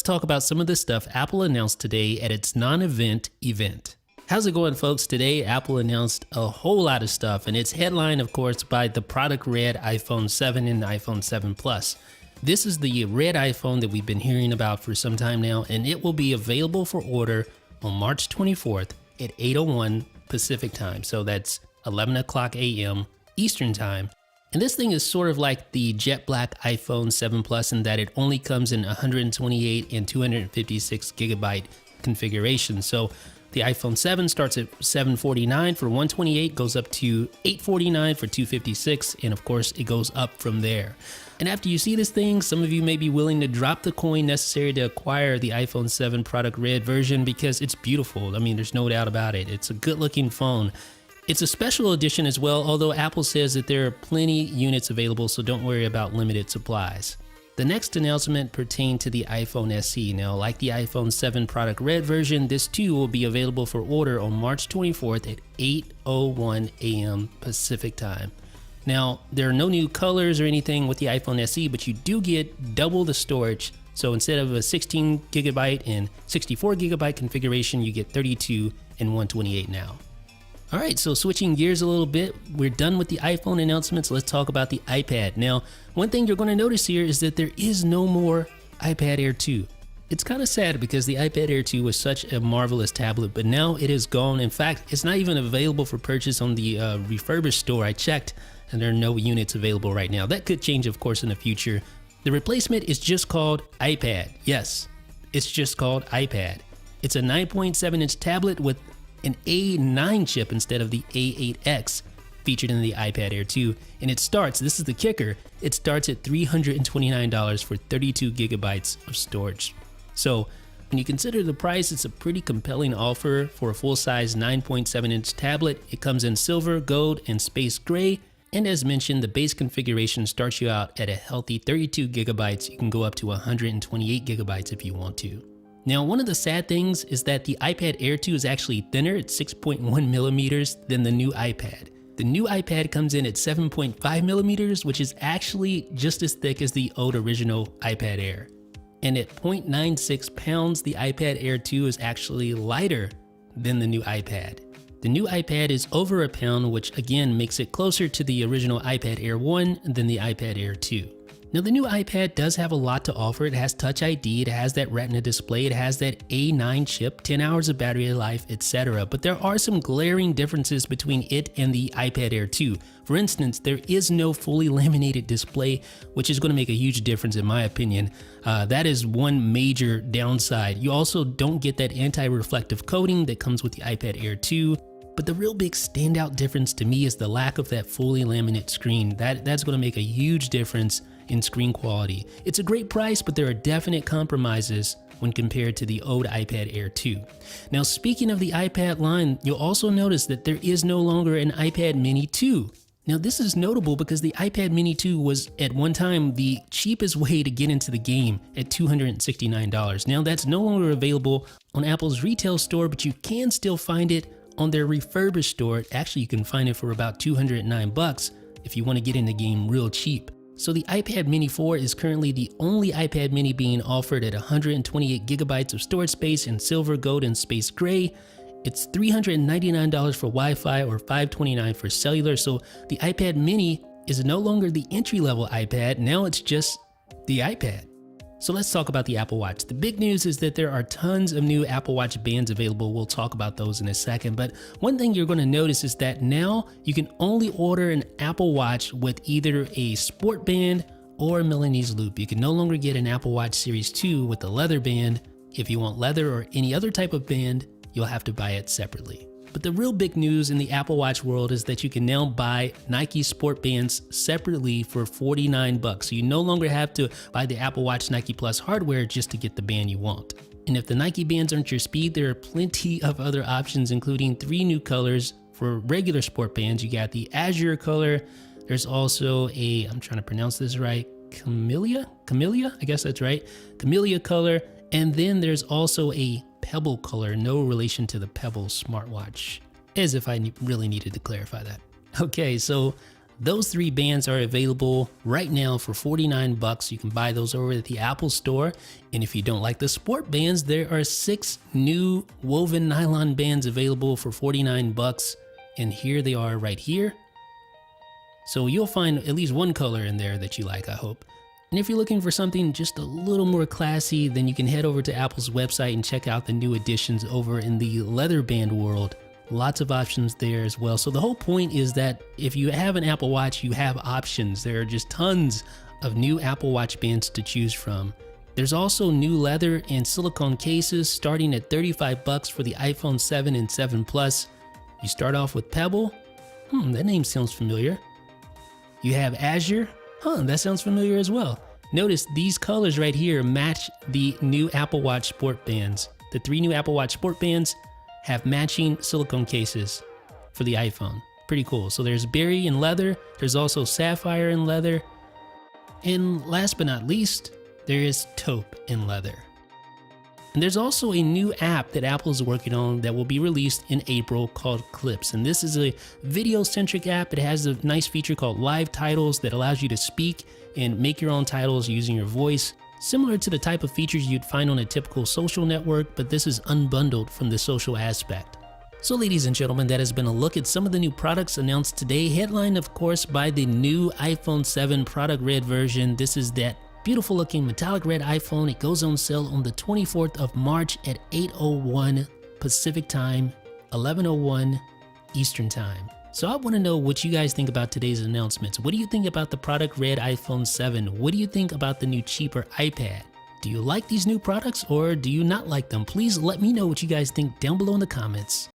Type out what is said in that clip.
let's talk about some of the stuff Apple announced today at its non-event event. How's it going, folks? Today, Apple announced a whole lot of stuff, and it's headlined, of course, by the product red iPhone 7 and iPhone 7 Plus. This is the red iPhone that we've been hearing about for some time now, and it will be available for order on March 24th at 8:01 Pacific time. So that's 11 o'clock a.m. Eastern time. And this thing is sort of like the jet black iPhone 7 Plus in that it only comes in 128 and 256 gigabyte configuration. So the iPhone 7 starts at $749 for 128, goes up to $849 for 256, and of course it goes up from there. And after you see this thing, some of you may be willing to drop the coin necessary to acquire the iPhone 7 product red version because it's beautiful. I mean, there's no doubt about it. It's a good looking phone. It's a special edition as well, although Apple says that there are plenty units available, so don't worry about limited supplies. The next announcement pertained to the iPhone SE. Now, like the iPhone 7 product red version, this too will be available for order on March 24th at 8:01 a.m. Pacific time. Now, there are no new colors or anything with the iPhone SE, but you do get double the storage. So instead of a 16 gigabyte and 64 gigabyte configuration, you get 32 and 128 now. All right, so switching gears a little bit, we're done with the iPhone announcements. Let's talk about the iPad. Now, one thing you're going to notice here is that there is no more iPad Air 2. It's kind of sad because the iPad Air 2 was such a marvelous tablet, but now it is gone. In fact, it's not even available for purchase on the refurbished store. I checked, and there are no units available right now. That could change, of course, in the future. The replacement is just called iPad. Yes, it's just called iPad. It's a 9.7-inch tablet with an A9 chip instead of the A8X featured in the iPad Air 2, and it starts, this is the kicker, it starts at $329 for 32 gigabytes of storage. So when you consider the price, it's a pretty compelling offer for a full-size 9.7-inch tablet. It comes in silver, gold, and space gray, and as mentioned, the base configuration starts you out at a healthy 32 gigabytes. You can go up to 128 gigabytes if you want to. Now, one of the sad things is that the iPad Air 2 is actually thinner at 6.1 millimeters than the new iPad. The new iPad comes in at 7.5 millimeters, which is actually just as thick as the old original iPad Air. And at 0.96 pounds, the iPad Air 2 is actually lighter than the new iPad. The new iPad is over a pound, which again makes it closer to the original iPad Air 1 than the iPad Air 2. Now, the new iPad does have a lot to offer. It has Touch ID, it has that Retina display, it has that A9 chip, 10 hours of battery life, etc. But there are some glaring differences between it and the iPad Air 2. For instance, there is no fully laminated display, which is going to make a huge difference in my opinion. That is one major downside. You also don't get that anti-reflective coating that comes with the iPad Air 2. But the real big standout difference to me is the lack of that fully laminated screen. That's going to make a huge difference in screen quality. It's a great price, but there are definite compromises when compared to the old iPad Air 2. Now, speaking of the iPad line, you'll also notice that there is no longer an iPad Mini 2. Now, this is notable because the iPad Mini 2 was at one time the cheapest way to get into the game at $269. Now, that's no longer available on Apple's retail store, but you can still find it on their refurbished store. Actually, you can find it for about $209 if you want to get in the game real cheap. So the iPad Mini 4 is currently the only iPad Mini being offered at 128 gigabytes of storage space in silver, gold, and space gray. It's $399 for Wi-Fi or $529 for cellular. So the iPad Mini is no longer the entry-level iPad. Now it's just the iPad. So let's talk about the Apple Watch. The big news is that there are tons of new Apple Watch bands available. We'll talk about those in a second. But one thing you're going to notice is that now you can only order an Apple Watch with either a sport band or a Milanese loop. You can no longer get an Apple Watch Series 2 with a leather band. If you want leather or any other type of band, you'll have to buy it separately. But the real big news in the Apple Watch world is that you can now buy Nike sport bands separately for $49. So you no longer have to buy the Apple Watch Nike Plus hardware just to get the band you want. And if the Nike bands aren't your speed, there are plenty of other options, including 3 new colors for regular sport bands. You got the Azure color. There's also a, I'm trying to pronounce this right, Camellia, I guess that's right, Camellia color. And then there's also a Pebble color, no relation to the Pebble smartwatch, as if I really needed to clarify that. Okay, so Those 3 bands are available right now for 49 bucks. You can buy those over at the Apple Store. And if you don't like the sport bands, there are 6 new woven nylon bands available for 49 bucks. And here they are right here. So you'll find at least one color in there that you like, I hope. And if you're looking for something just a little more classy, then you can head over to Apple's website and check out the new additions over in the leather band world. Lots of options there as well. So the whole point is that if you have an Apple Watch, you have options. There are just tons of new Apple Watch bands to choose from. There's also new leather and silicone cases starting at 35 bucks for the iPhone 7 and 7 Plus. You start off with Pebble. That name sounds familiar. You have Azure. That sounds familiar as well. Notice these colors right here match the new Apple Watch Sport bands. The 3 new Apple Watch Sport bands have matching silicone cases for the iPhone. Pretty cool. So there's berry and leather. There's also sapphire and leather. And last but not least, there is taupe in leather. And there's also a new app that Apple is working on that will be released in April called Clips. And this is a video-centric app. It has a nice feature called Live Titles that allows you to speak and make your own titles using your voice. Similar to the type of features you'd find on a typical social network, but this is unbundled from the social aspect. So ladies and gentlemen, that has been a look at some of the new products announced today. Headlined, of course, by the new iPhone 7 product red version. This is that beautiful looking metallic red iPhone. It goes on sale on the 24th of March at 8:01 Pacific time, 11:01 Eastern time. So I want to know what you guys think about today's announcements. What do you think about the product red iPhone 7? What do you think about the new cheaper iPad? Do you like these new products or do you not like them? Please let me know what you guys think down below in the comments.